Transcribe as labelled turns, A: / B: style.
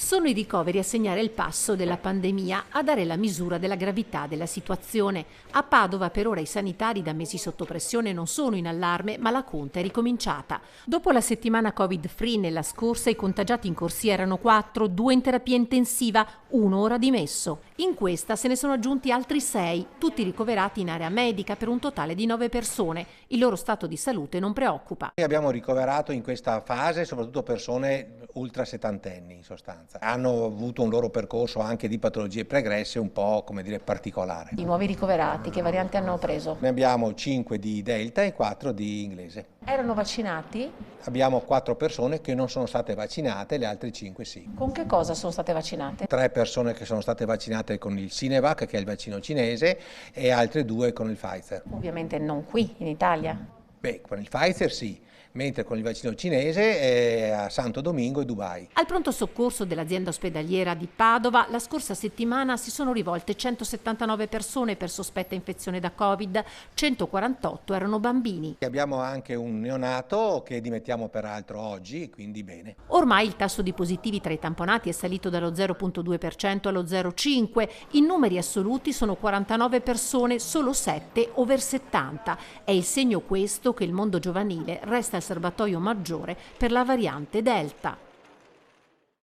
A: Sono i ricoveri a segnare il passo della pandemia, a dare la misura della gravità della situazione. A Padova per ora i sanitari da mesi sotto pressione non sono in allarme, ma la conta è ricominciata. Dopo la settimana Covid-free nella scorsa i contagiati in corsia erano 4, 2 in terapia intensiva, 1 ora dimesso. In questa se ne sono aggiunti altri 6, tutti ricoverati in area medica per un totale di 9 persone. Il loro stato di salute non preoccupa.
B: Abbiamo ricoverato in questa fase soprattutto persone ultra settantenni in sostanza. Hanno avuto un loro percorso anche di patologie pregresse un po' particolare.
C: I nuovi ricoverati che variante hanno preso?
B: Ne abbiamo 5 di Delta e 4 di inglese.
C: Erano vaccinati?
B: Abbiamo 4 persone che non sono state vaccinate, le altre 5 sì.
C: Con che cosa sono state vaccinate?
B: 3 persone che sono state vaccinate con il Sinovac, che è il vaccino cinese, e altre 2 con il Pfizer.
C: Ovviamente non qui, in Italia.
B: Beh, con il Pfizer sì, mentre con il vaccino cinese è a Santo Domingo e Dubai.
A: Al pronto soccorso dell'azienda ospedaliera di Padova la scorsa settimana si sono rivolte 179 persone per sospetta infezione da Covid, 148 erano bambini.
B: Abbiamo anche un neonato che dimettiamo peraltro oggi, quindi bene.
A: Ormai il tasso di positivi tra i tamponati è salito dallo 0,2% allo 0,5%. In numeri assoluti sono 49 persone, solo 7 over 70. È il segno questo che il mondo giovanile resta il serbatoio maggiore per la variante Delta.